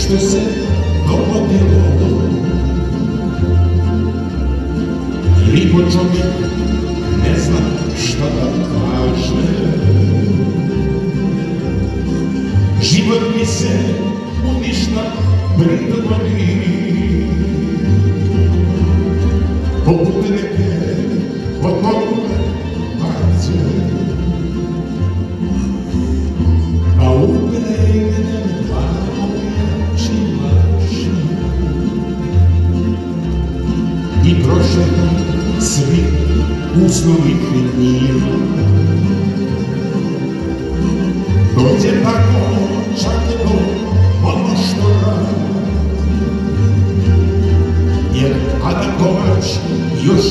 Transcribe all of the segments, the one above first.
što se dogodilo. Lipo čovjek ne zna šta da kaže, život mi se u ništa pritvori, poput neke odmorne parce, a ugledem čilaša i prošetam svi usnovi knjiga. Dođe tako čak do ono što radi, jer Ada Kovač još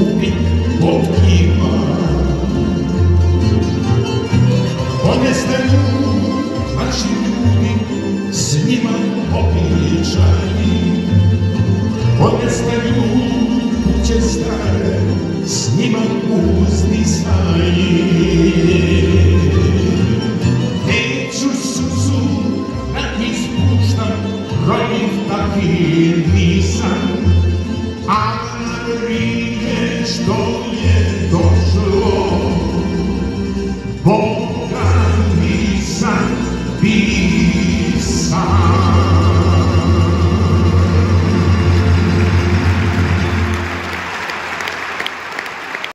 uvijek potkiva. Ponestaju naši ljudi s njima običajni, ponestaju kuće stare s njima uzdisani. Neću suzu da ispuštam, rojiv taki nisam, a na vrijeme što je došlo,